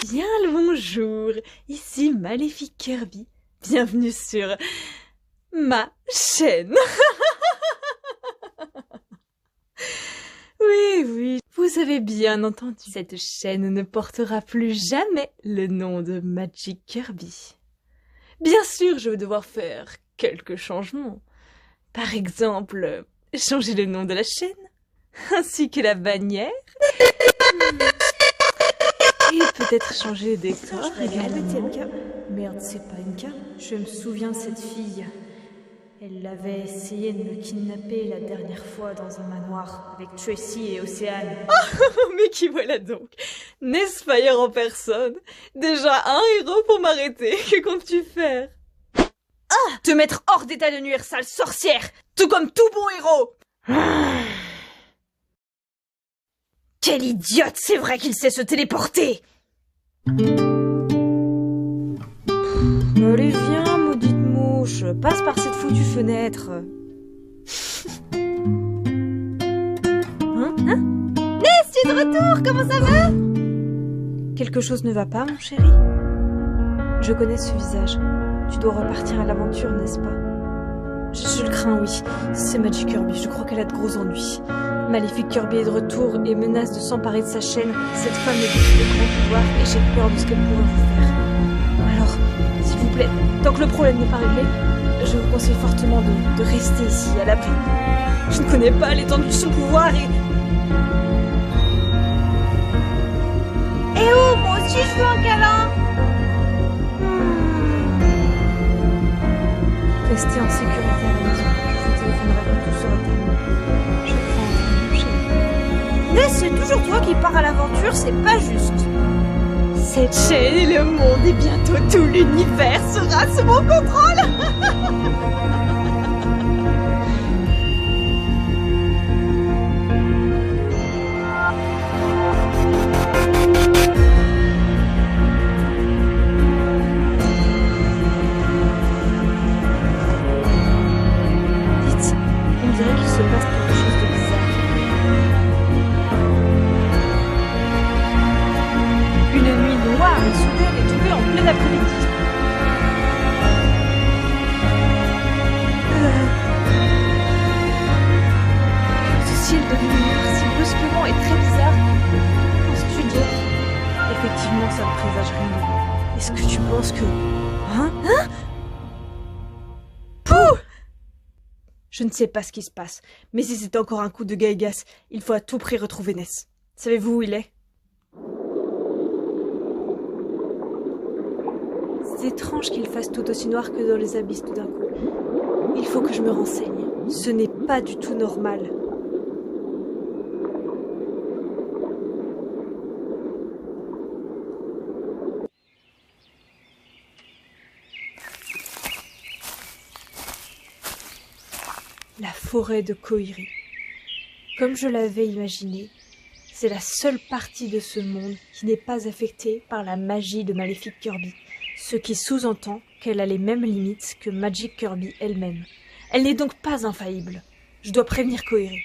Bien le bonjour, ici Maléfique Kirby. Bienvenue sur ma chaîne. Oui, vous avez bien entendu. Cette chaîne ne portera plus jamais le nom de Magic Kirby. Bien sûr, je vais devoir faire quelques changements. Par exemple, changer le nom de la chaîne, ainsi que la bannière. Et peut-être changer le décor également. Merde, c'est pas une carte. Je me souviens de cette fille. Elle avait essayé de me kidnapper la dernière fois dans un manoir avec Tracy et Océane. Mais qui voilà donc? Nesfire en personne. Déjà un héros pour m'arrêter. Que comptes-tu faire? Ah! Te mettre hors d'état de nuire, sale sorcière! Tout comme tout bon héros! Quel idiote! C'est vrai qu'il sait se téléporter! Allez, viens, maudite mouche. Passe par cette foutue fenêtre. Ness, tu es de retour, comment ça va? Quelque chose ne va pas, mon chéri? Je connais ce visage. Tu dois repartir à l'aventure, n'est-ce pas? Je le crains, oui. C'est Magic Kirby, je crois qu'elle a de gros ennuis. Maléfique Kirby est de retour et menace de s'emparer de sa chaîne. Cette femme est de grand pouvoir et j'ai peur de ce qu'elle pourrait vous faire. Alors, s'il vous plaît, tant que le problème n'est pas réglé, je vous conseille fortement de rester ici, à l'abri. Je ne connais pas l'étendue de son pouvoir et... Eh oh, moi aussi je veux un câlin. Restez en sécurité à la maison. Je vous téléphonerai quand tout sera terminé. Je prends mon chéri. Ness, c'est toujours toi qui pars à l'aventure, c'est pas juste. Cette chaîne et le monde et bientôt tout l'univers sera sous mon contrôle. Dites, on dirait qu'il se passe quelque chose de bizarre. Une nuit noire et soudaine est tombée en plein après-midi. Ce ciel devenu noir si brusquement et très bizarre. Penses-tu dire? Effectivement, ça ne présage rien. Est-ce que tu penses que... Hein? Pouh! Je ne sais pas ce qui se passe, mais si c'est encore un coup de Gaigas, il faut à tout prix retrouver Ness. Savez-vous où il est? C'est étrange qu'il fasse tout aussi noir que dans les abysses tout d'un coup. Il faut que je me renseigne. Ce n'est pas du tout normal. La forêt de Koiri. Comme je l'avais imaginé, c'est la seule partie de ce monde qui n'est pas affectée par la magie de Maléfique Kirby, ce qui sous-entend qu'elle a les mêmes limites que Magic Kirby elle-même. Elle n'est donc pas infaillible. Je dois prévenir Koiri.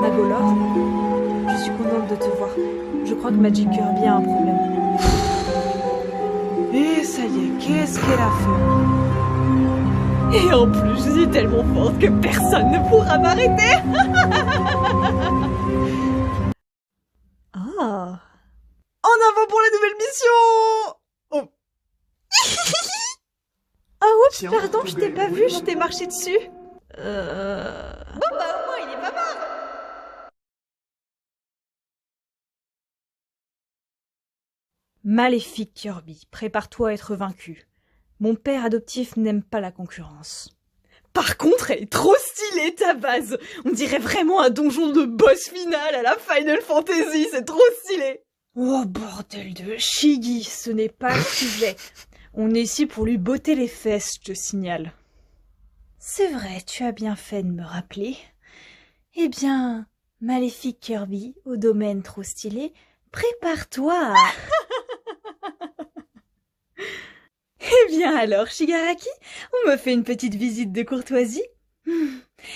Magolor, je suis contente de te voir. Je crois que Magic Kirby a un problème. Et ça y est, qu'est-ce qu'elle a fait? Et en plus, je suis tellement forte que personne ne pourra m'arrêter. Ah. En avant pour la nouvelle mission. Oh. Ah oups, pardon, je t'ai pas vu, je t'ai marché dessus. Bon bah au moins il est pas mort. Maléfique Kirby, prépare-toi à être vaincu. Mon père adoptif n'aime pas la concurrence. Par contre, elle est trop stylée ta base. On dirait vraiment un donjon de boss final à la Final Fantasy, c'est trop stylé. Oh bordel de Shiggy, ce n'est pas le sujet. On est ici pour lui botter les fesses, je te signale. C'est vrai, tu as bien fait de me rappeler. Eh bien, Maléfique Kirby, au domaine trop stylé, prépare-toi à... Eh bien alors, Shigaraki, on me fait une petite visite de courtoisie.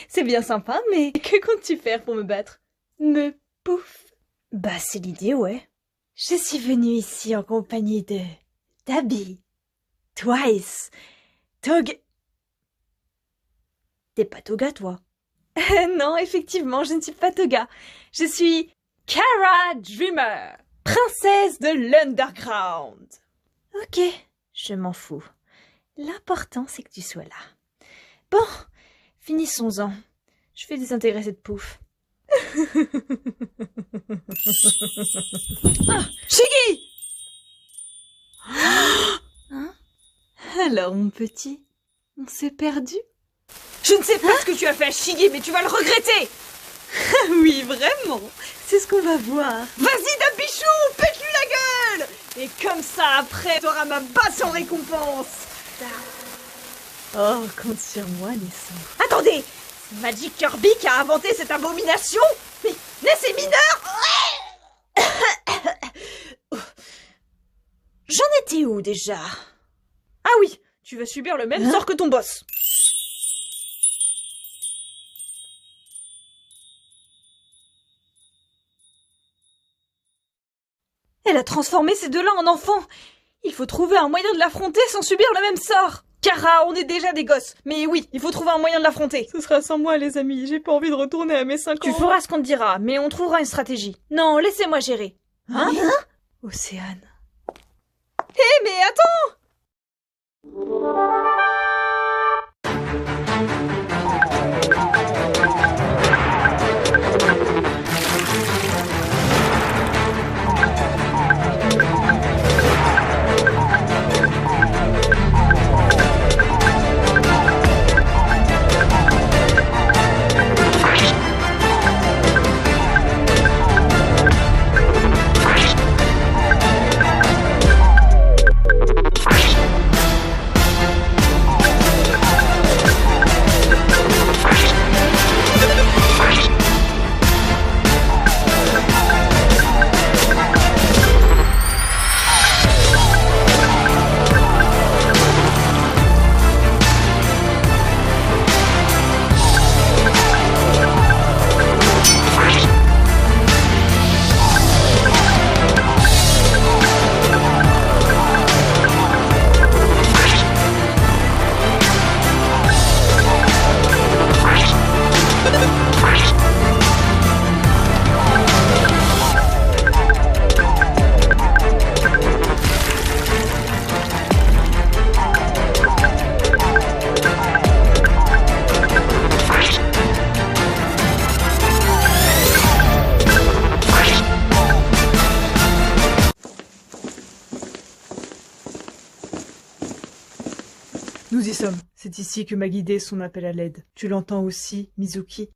C'est bien sympa, mais que comptes-tu faire pour me battre? Me pouf. Bah, c'est l'idée, ouais. Je suis venue ici en compagnie de Dabi, Twice, Tog... T'es pas Toga, toi? Non, effectivement, je ne suis pas Toga. Je suis Kara Dreamer, princesse de l'Underground. Ok, je m'en fous. L'important, c'est que tu sois là. Bon, finissons-en. Je fais désintégrer cette pouf. Ah, Shiggy! Hein? Alors, mon petit, on s'est perdu? Je ne sais pas ce que tu as fait à Shiggy, mais tu vas le regretter! Oui, vraiment, c'est ce qu'on va voir. Vas-y, Dabichou, pète-lui la gueule! Et comme ça, après, t'auras ma basse en récompense. Oh, compte sur moi, Nessun. Attendez! C'est Magic Kirby qui a inventé cette abomination? Mais c'est mineur! J'en étais où déjà? Ah oui, tu vas subir le même sort que ton boss. Elle a transformé ces deux-là en enfants. Il faut trouver un moyen de l'affronter sans subir le même sort. Kara, on est déjà des gosses. Mais oui, il faut trouver un moyen de l'affronter. Ce sera sans moi, les amis. J'ai pas envie de retourner à mes 5 ans. Tu feras ce qu'on te dira, mais on trouvera une stratégie. Non, laissez-moi gérer. Hein? Océane. Hé, mais attends! Nous y sommes. C'est ici que m'a guidé son appel à l'aide. Tu l'entends aussi, Mizuki?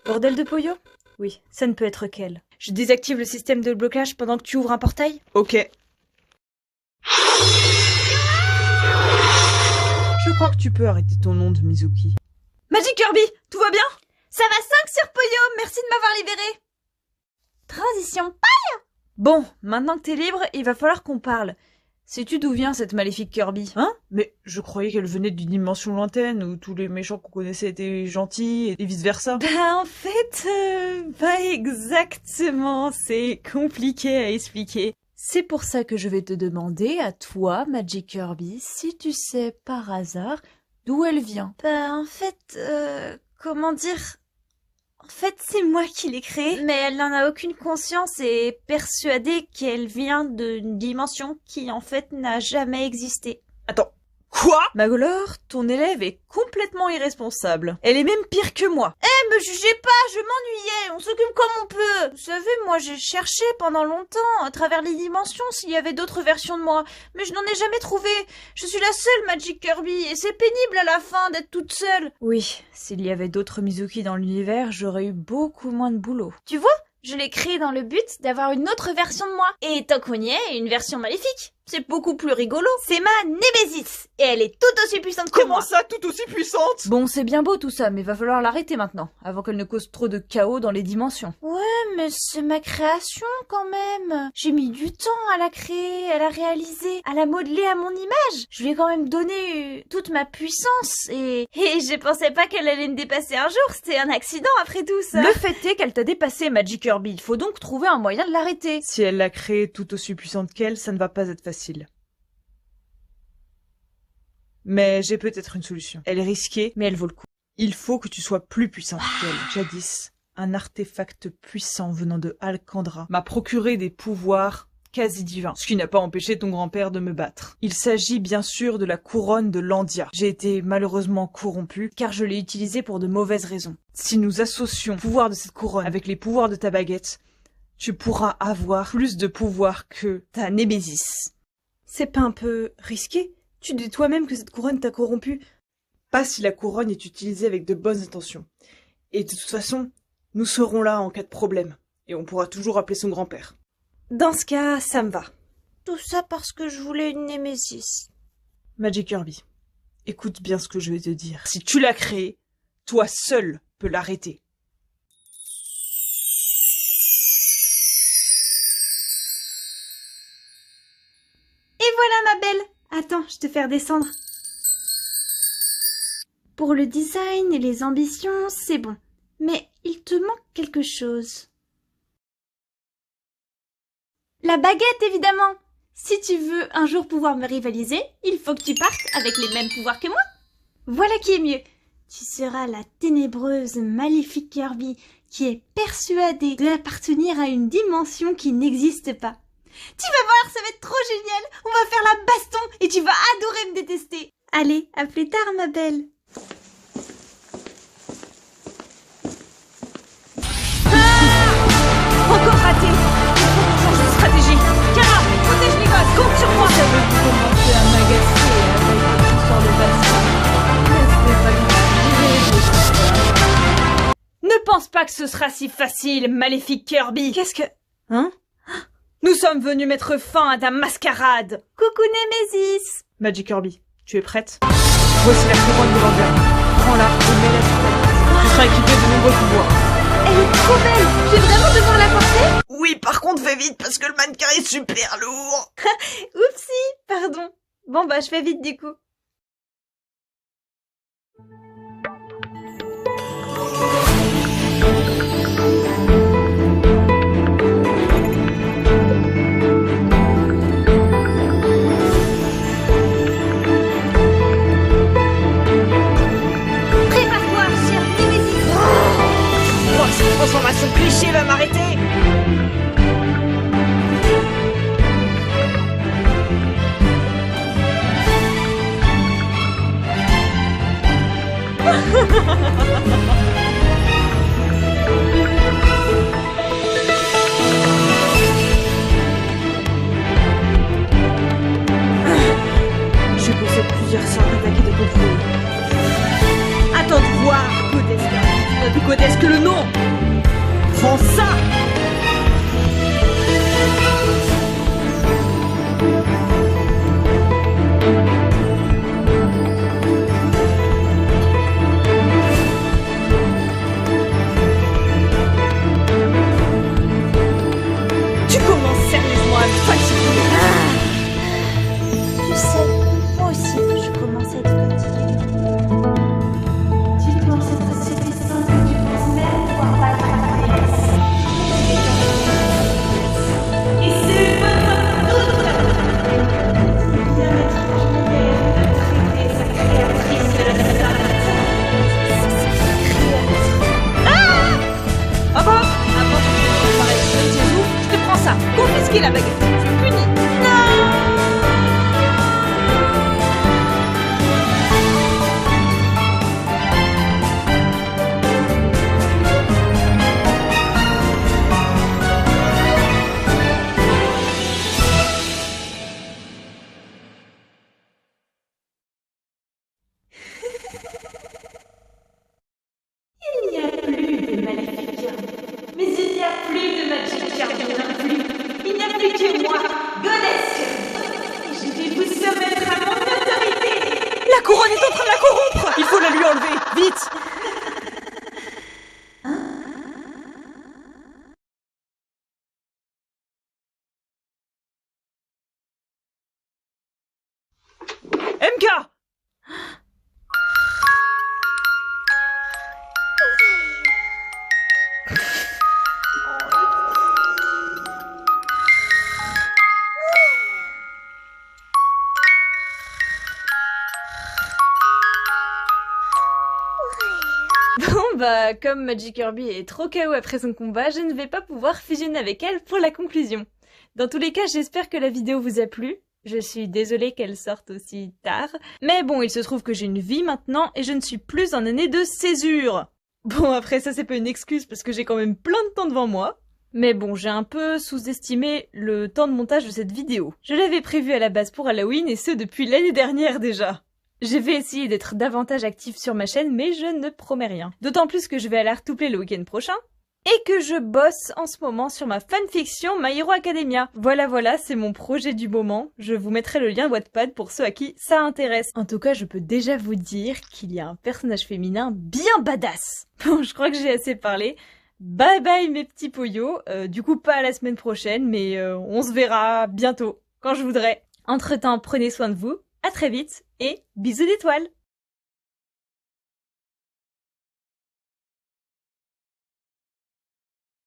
Bordel de Poyo? Oui, ça ne peut être qu'elle. Je désactive le système de blocage pendant que tu ouvres un portail? Ok. Je crois que tu peux arrêter ton onde, Mizuki. Magic Kirby, tout va bien? Ça va 5 sur Poyo, merci de m'avoir libéré. Transition. Bon, maintenant que t'es libre, il va falloir qu'on parle. Sais-tu d'où vient cette maléfique Kirby? Hein? Mais je croyais qu'elle venait d'une dimension lointaine où tous les méchants qu'on connaissait étaient gentils et vice-versa. Bah en fait, pas exactement. C'est compliqué à expliquer. C'est pour ça que je vais te demander à toi, Magic Kirby, si tu sais par hasard d'où elle vient. Bah en fait, comment dire? En fait, c'est moi qui l'ai créée, mais elle n'en a aucune conscience et est persuadée qu'elle vient d'une dimension qui, en fait, n'a jamais existé. Attends, quoi? Magolor, ton élève est complètement irresponsable. Elle est même pire que moi. Me jugez pas, je m'ennuyais, on s'occupe comme on peut. Vous savez, moi j'ai cherché pendant longtemps, à travers les dimensions, s'il y avait d'autres versions de moi, mais je n'en ai jamais trouvé. Je suis la seule Magic Kirby, et c'est pénible à la fin d'être toute seule. Oui, s'il y avait d'autres Mizuki dans l'univers, j'aurais eu beaucoup moins de boulot. Tu vois, je l'ai créée dans le but d'avoir une autre version de moi. Et tant qu'on y est, une version maléfique. C'est beaucoup plus rigolo. C'est ma Némésis. Et elle est tout aussi puissante que moi. Comment ça, tout aussi puissante? Bon, c'est bien beau tout ça, mais va falloir l'arrêter maintenant, avant qu'elle ne cause trop de chaos dans les dimensions. Ouais, mais c'est ma création quand même. J'ai mis du temps à la créer, à la réaliser, à la modeler à mon image. Je lui ai quand même donné toute ma puissance et je pensais pas qu'elle allait me dépasser un jour. C'était un accident après tout ça. Le fait est qu'elle t'a dépassé, Magic Kirby. Il faut donc trouver un moyen de l'arrêter. Si elle l'a créée tout aussi puissante qu'elle, ça ne va pas être facile. Mais j'ai peut-être une solution. Elle est risquée, mais elle vaut le coup. Il faut que tu sois plus puissante qu'elle. Jadis, un artefact puissant venant de Alcandra m'a procuré des pouvoirs quasi divins, ce qui n'a pas empêché ton grand-père de me battre. Il s'agit bien sûr de la couronne de Landia. J'ai été malheureusement corrompu, car je l'ai utilisée pour de mauvaises raisons. Si nous associons le pouvoir de cette couronne avec les pouvoirs de ta baguette, tu pourras avoir plus de pouvoir que ta Némésis. C'est pas un peu risqué? Tu dis toi-même que cette couronne t'a corrompu. Pas si la couronne est utilisée avec de bonnes intentions. Et de toute façon, nous serons là en cas de problème. Et on pourra toujours appeler son grand-père. Dans ce cas, ça me va. Tout ça parce que je voulais une Némésis. Magic Kirby, écoute bien ce que je vais te dire. Si tu l'as créée, toi seul peux l'arrêter. Et voilà ma belle. Attends, je te fais redescendre. Pour le design et les ambitions, c'est bon. Mais il te manque quelque chose. La baguette, évidemment. Si tu veux un jour pouvoir me rivaliser, il faut que tu partes avec les mêmes pouvoirs que moi. Voilà qui est mieux. Tu seras la ténébreuse, maléfique Kirby qui est persuadée d'appartenir à une dimension qui n'existe pas. Tu vas voir, ça va être trop génial. On va faire la baston et tu vas adorer me détester. Allez, à plus tard, ma belle. Encore raté. Change de stratégie. Kara, protège les gosses. Compte sur moi. Ça veut commencer à m'agacer avec une histoire de baston. Ne pense pas que ce sera si facile, maléfique Kirby. Qu'est-ce que... Hein? Nous sommes venus mettre fin à ta mascarade. Coucou Némésis. Magic Kirby, tu es prête? Voici la couronne de Landia. Prends-la et mets-la sur ta tête. Tu seras équipée de nombreux pouvoirs. Elle est trop belle. Je vais vraiment devoir la porter? Oui, par contre, fais vite parce que le mannequin est super lourd. Oupsie, pardon. Bon bah, je fais vite du coup. Transformation cliché va m'arrêter. Je possède plusieurs sortes d'attaques de contrôle. Attends de voir, Codesque. Plus Codesque que le nom. Prends ça! Tu commences sérieusement à me fatiguer. Tu sais, moi aussi, je commence à être fatiguée. Tu penses être si puissant que tu penses même pouvoir battre la déesse. Et c'est votre toute bien étrange de traiter sa créatrice de la sorte. Ah bon? Avant de paraître je te prends ça. Confisquer la baguette. Tu punis. Il n'y a plus de maléfique Kirby. Mais il n'y a plus de Magic Kirby non plus. Il n'y a plus que moi, Godesque. Et je vais vous soumettre à mon autorité. La couronne est en train de la corrompre. Il faut la lui enlever. Vite. Bianca! Bon bah, comme Magic Kirby est trop KO après son combat, je ne vais pas pouvoir fusionner avec elle pour la conclusion. Dans tous les cas, j'espère que la vidéo vous a plu. Je suis désolée qu'elle sorte aussi tard. Mais bon, il se trouve que j'ai une vie maintenant et je ne suis plus en année de césure. Bon, après ça, c'est pas une excuse parce que j'ai quand même plein de temps devant moi. Mais bon, j'ai un peu sous-estimé le temps de montage de cette vidéo. Je l'avais prévu à la base pour Halloween et ce depuis l'année dernière déjà. Je vais essayer d'être davantage active sur ma chaîne, mais je ne promets rien. D'autant plus que je vais à l'Artoplay le week-end prochain, et que je bosse en ce moment sur ma fanfiction My Hero Academia. Voilà, c'est mon projet du moment. Je vous mettrai le lien Wattpad pour ceux à qui ça intéresse. En tout cas, je peux déjà vous dire qu'il y a un personnage féminin bien badass. Bon, je crois que j'ai assez parlé. Bye bye mes petits poyos. Du coup, pas à la semaine prochaine, mais on se verra bientôt, quand je voudrai. Entre-temps, prenez soin de vous. À très vite et bisous d'étoiles!